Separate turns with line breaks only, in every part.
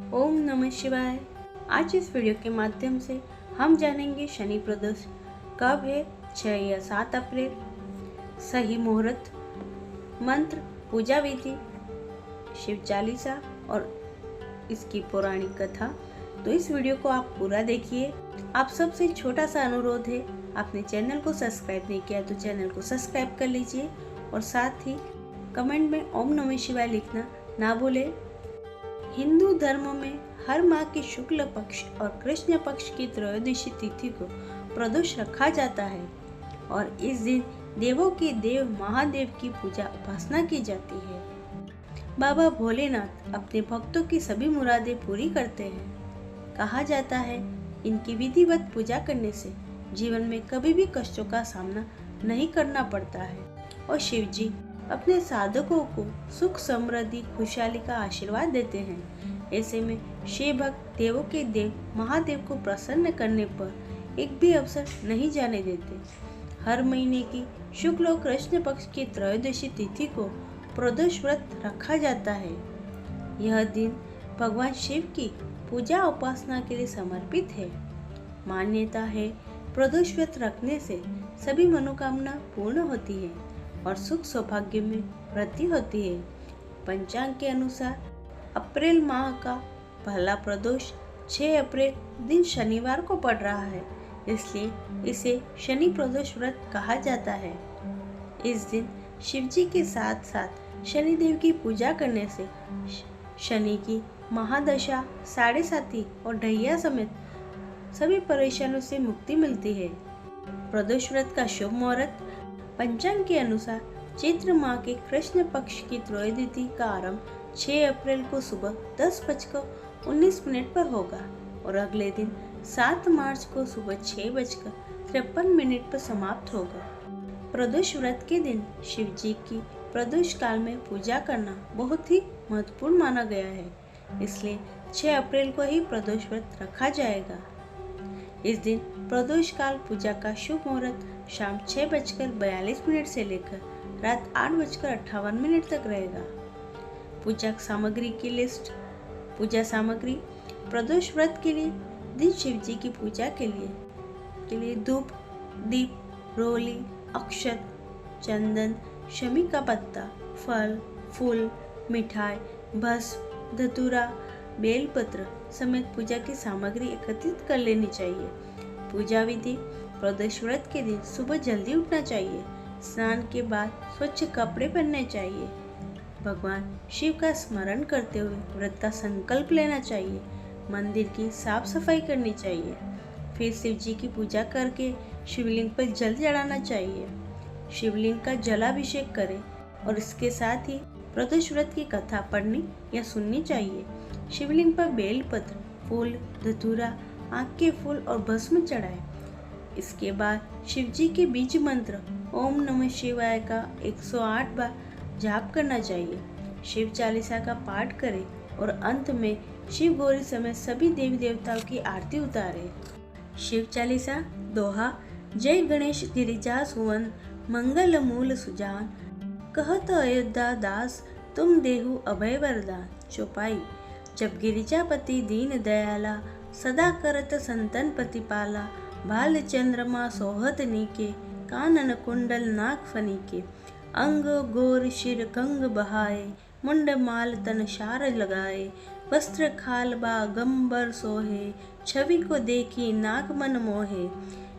ओम नमः शिवाय। आज इस वीडियो के माध्यम से हम जानेंगे शनि प्रदोष कब है, 6 या 7 अप्रैल, सही मुहूर्त, मंत्र, पूजा विधि, शिव चालीसा और इसकी पौराणिक कथा। तो इस वीडियो को आप पूरा देखिए। आप सबसे छोटा सा अनुरोध है, आपने चैनल को सब्सक्राइब नहीं किया तो चैनल को सब्सक्राइब कर लीजिए और साथ ही कमेंट में ओम नमः शिवाय लिखना ना भूलें। हिंदू धर्म में हर माह के शुक्ल पक्ष और कृष्ण पक्ष की त्रयोदशी तिथि को प्रदोष रखा जाता है और इस दिन देवों के देव महादेव की पूजा उपासना की जाती है। बाबा भोलेनाथ अपने भक्तों की सभी मुरादें पूरी करते हैं। कहा जाता है इनकी विधिवत पूजा करने से जीवन में कभी भी कष्टों का सामना नहीं करना पड़ता है और शिव जी अपने साधकों को सुख समृद्धि खुशहाली का आशीर्वाद देते हैं। ऐसे में शिव भक्त देवों के देव महादेव को प्रसन्न करने पर एक भी अवसर नहीं जाने देते। हर महीने की शुक्ल और कृष्ण पक्ष की त्रयोदशी तिथि को प्रदोष व्रत रखा जाता है। यह दिन भगवान शिव की पूजा उपासना के लिए समर्पित है। मान्यता है प्रदोष व्रत रखने से सभी मनोकामना पूर्ण होती है और सुख सौभाग्य में वृद्धि होती है। पंचांग के अनुसार अप्रैल माह का पहला प्रदोष 6 अप्रैल दिन शनिवार को पड़ रहा है, इसलिए इसे शनि प्रदोष व्रत कहा जाता है। इस दिन शिव जी के साथ साथ शनिदेव की पूजा करने से शनि की महादशा, साढ़े साती और ढैया समेत सभी परेशानियों से मुक्ति मिलती है। प्रदोष व्रत का शुभ मुहूर्त पंचांग के अनुसार चैत्र माह के कृष्ण पक्ष की त्रयोदशी का आरंभ 6 अप्रैल को सुबह 10:19 पर होगा और अगले दिन 7 मार्च को सुबह 6:53 पर समाप्त होगा। प्रदोष व्रत के दिन शिव जी की प्रदोष काल में पूजा करना बहुत ही महत्वपूर्ण माना गया है, इसलिए 6 अप्रैल को ही प्रदोष व्रत रखा जाएगा। इस दिन प्रदोष काल पूजा का शुभ मुहूर्त शाम 6:42 से लेकर रात 8:58 तक रहेगा। पूजा सामग्री की लिस्ट। पूजा सामग्री प्रदोष व्रत के लिए दिन शिव जी की पूजा के लिए धूप, दीप, रोली, अक्षत, चंदन, शमी का पत्ता, फल, फूल, मिठाई, भस्म, धतूरा, बेलपत्र समेत पूजा की सामग्री एकत्रित कर लेनी चाहिए। पूजा विधि प्रदोष व्रत के दिन सुबह जल्दी उठना चाहिए। स्नान के बाद स्वच्छ कपड़े पहनने चाहिए। भगवान शिव का स्मरण करते हुए व्रत का संकल्प लेना चाहिए। मंदिर की साफ सफाई करनी चाहिए। फिर शिव जी की पूजा करके शिवलिंग पर जल चढ़ाना चाहिए। शिवलिंग का जलाभिषेक करें और इसके साथ ही प्रदोष व्रत की कथा पढ़नी या सुननी चाहिए। शिवलिंग पर बेलपत्र, फूल, धतूरा, आँख के फूल और भस्म चढ़ाएं। इसके बाद शिव जी के बीज मंत्र ओम नमः शिवाय का 108 बार जाप करना चाहिए। शिव चालीसा का पाठ करें और अंत में शिव गौरी समेत सभी देवी देवताओं की आरती उतारें। शिव चालीसा दोहा। जय गणेश गिरिजा सुवन, मंगल मूल सुजान, कहत अयोध्या दास, तुम देहु अभय वरदान। चौपाई। जब गिरिजापति दीन दयाला, सदा करत संतन प्रतिपाला, भाल चंद्रमा सोहत नीके, कानन कुंडल नाक फनीके, अंग गोर शिर कंग बहाए, मुंड माल तन शार लगाए, वस्त्र खाल बा गंबर सोहे, छवि को देखी नाक मन मोहे,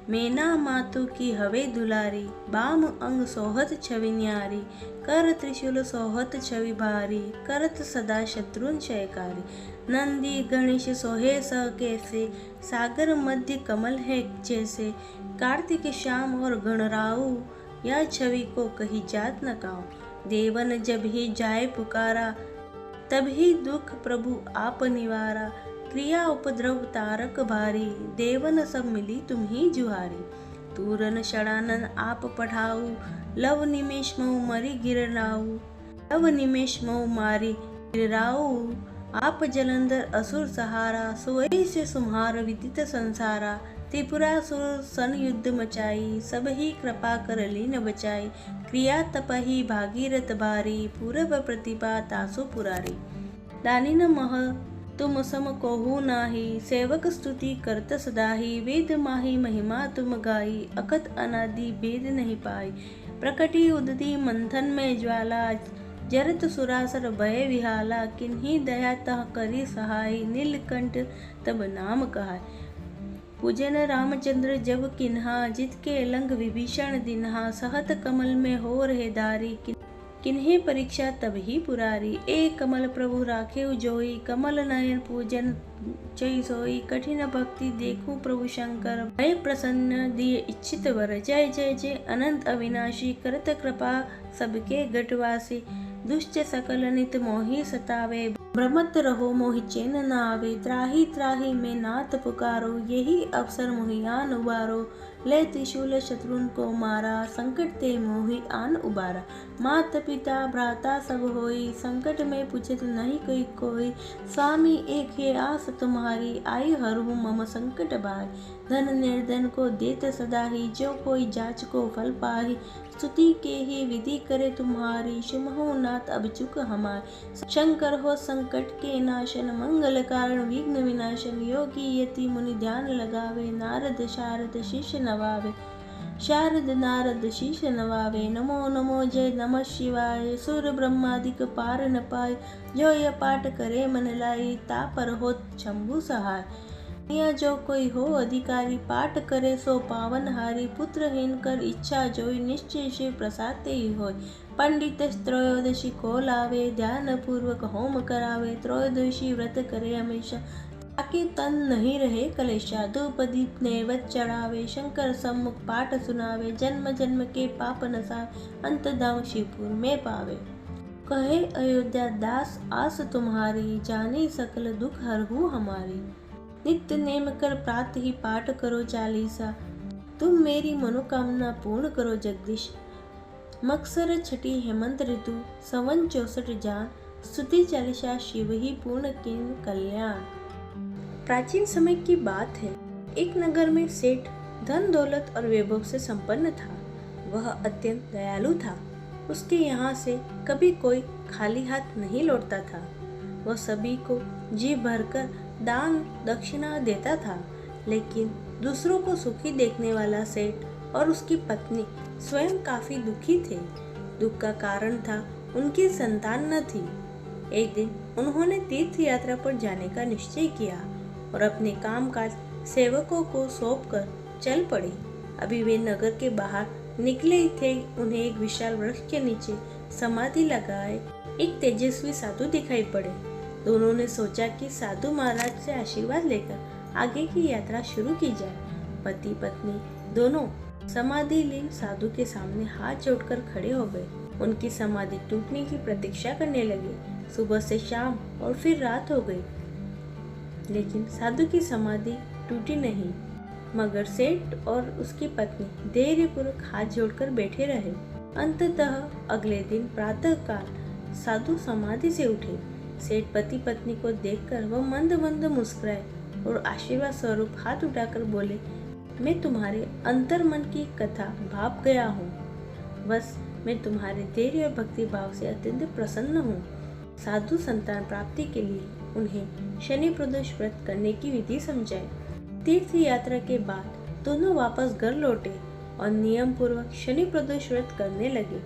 मैना मातु की हवे दुलारी, बाम अंग सोहत छवि न्यारी, कर त्रिशूल सोहत छवि भारी, करत सदा शत्रुन क्षयकारी, नंदी गणेश सोहे स कैसे, सागर मध्य कमल है जैसे, कार्तिक श्याम और गणराऊ, या छवि को कही जात न काऊ, देवन जब ही जाए पुकारा, तभी दुख प्रभु आप निवारा, क्रिया उपद्रव तारक भारी, देवन सब मिली तुम ही जुहारी, तूरन षडानन आप पढ़ाऊ, लव निमेष मऊ मरी गिरराऊ, लव निमेष मऊ मारी गिरराऊ, आप जलंधर असुर सहारा, सोई से सुम्हार विदित संसारा, त्रिपुरासुर सन युद्ध मचाई, सब ही कृपा कर लीन बचाई, क्रिया तपहि भागीरथ भारी, पूरब प्रतिभा तासु पुरारी, दानिन मह तुम सम कोहु नाही, सेवक स्तुति करत सदाही, वेद माही महिमा तुम गाई, अकत अनादि भेद नहीं पाई। प्रकटी उदती मंथन में ज्वाला, जरत सुरासर भय विहाला, किन्हीं दया तह करी सहाय, नीलकंठ तब नाम कहाय। पूजन रामचंद्र जब किन्हा, जित के लंग विभीषण दिन्हा, सहत कमल में हो रहे दारी, किन्हीं परीक्षा तब ही पुरारी। एक कमल प्रभु राखे जोई, कमल नयन पूजन जय सोई, कठिन भक्ति देखूं प्रभु शंकर, भय प्रसन्न दिए इच्छित वर। जय जय जय अनंत अविनाशी, करत कृपा सबके घटवासी, दुष्ट सकल नित मोहि सतावे, भ्रमत रहो मोहि चैन न आवे। त्राहि त्राहि में नाथ पुकारो, यही अवसर मोहि आन उबारो, ले त्रिशूल शत्रुन को मारा, संकट ते मोहि आन उबारा। मात पिता भ्राता सब होई, संकट में पूछत नहीं कोई कोई, स्वामी एक है आस तुम्हारी, आई हरहु मम संकट भाई। धन निर्धन को देत सदा ही, जो कोई जाच को फल पाही, स्तुति के ही विधि करे तुम्हारी, सिमहो नाथ अब चुक हमारी। शंकर हो संकट के नाशन, मंगल कारण विघ्न विनाशन, योगी यति मुनि ध्यान लगावे, नारद शारद शिष्य नवावे, शारद नारद शीश नवावे। नमो नमो जय नमः शिवाय, सुर ब्रह्मादिक पार न पाए, जो यह पाठ करे मन लाई, तापर होत शंभु सहाय। या जो कोई हो अधिकारी, पाठ करे सो पावन हारी, पुत्रहीन कर इच्छा जोई, निश्चय शिव प्रसाद ते ही होय। पंडित त्रयोदशी को लावे, ध्यान पूर्वक होम करावे, त्रयोदशी व्रत करे हमेशा, ताकि तन नहीं रहे कलेशा। धूप दीप नैवेद्य चढ़ावे, शंकर सम्मुख पाठ सुनावे, जन्म जन्म के पाप नसावे, अंत धाम शिवपुर में पावे। कहे अयोध्या दास आस तुम्हारी, जाने सकल दुख हरहु हमारी। नित्य नेम कर प्रातः ही पाठ करो चालीसा, तुम मेरी मनोकामना पूर्ण करो जगदीश। मकसर छठी हेमंत ऋतु, संवत 64 जान, स्तुति चालीसा शिव ही पूर्ण किन कल्याण। प्राचीन समय की बात है, एक नगर में सेठ धन दौलत और वैभव से संपन्न था। वह अत्यंत दयालु था। उसके यहाँ से कभी कोई खाली हाथ नहीं लौटता था। वह सभी को जी भरकर दान दक्षिणा देता था। लेकिन दूसरों को सुखी देखने वाला सेठ और उसकी पत्नी स्वयं काफी दुखी थे। दुख का कारण था उनकी संतान न थी। एक दिन उन्होंने तीर्थ यात्रा पर जाने का निश्चय किया और अपने कामकाज सेवकों को सौंपकर चल पड़े। अभी वे नगर के बाहर निकले ही थे, उन्हें एक विशाल वृक्ष के नीचे समाधि लगाए एक तेजस्वी साधु दिखाई पड़े। दोनों ने सोचा कि साधु महाराज से आशीर्वाद लेकर आगे की यात्रा शुरू की जाए। पति पत्नी दोनों समाधि लीन साधु के सामने हाथ जोड़कर खड़े हो गए। उनकी समाधि टूटने की प्रतीक्षा करने लगे। सुबह से शाम और फिर रात हो गई, लेकिन साधु की समाधि टूटी नहीं। मगर सेठ और उसकी पत्नी धैर्यपूर्वक हाथ जोड़कर बैठे रहे। अंततः अगले दिन प्रातःकाल साधु समाधि से उठे। सेठ पति पत्नी को देखकर वह मंद मंद मुस्कुराए और आशीर्वाद स्वरूप हाथ उठाकर बोले, मैं तुम्हारे अंतर मन की कथा भाप गया हूँ। बस मैं तुम्हारे धैर्य और भक्ति भाव से अत्यंत प्रसन्न हूँ। साधु संतान प्राप्ति के लिए उन्हें शनि प्रदोष व्रत करने की विधि समझाई। तीर्थ यात्रा के बाद दोनों वापस घर लौटे और नियम पूर्वक शनि प्रदोष व्रत करने लगे।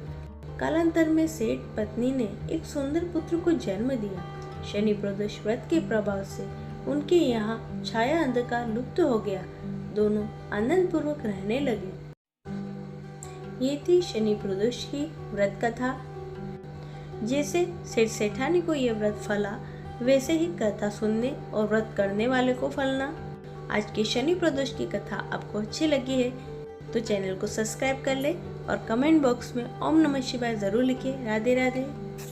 कालांतर में सेठ पत्नी ने एक सुंदर पुत्र को जन्म दिया। शनि प्रदोष व्रत के प्रभाव से उनके यहाँ छाया अंधकार लुप्त हो गया। दोनों आनंद पूर्वक रहने लगे। ये थी शनि प्रदोष की व्रत कथा। जैसे सेठ सेठानी को यह व्रत फला, वैसे ही कथा सुनने और व्रत करने वाले को फलना। आज की शनि प्रदोष की कथा आपको अच्छी लगी है तो चैनल को सब्सक्राइब कर ले और कमेंट बॉक्स में ओम नमः शिवाय जरूर लिखिए। राधे राधे।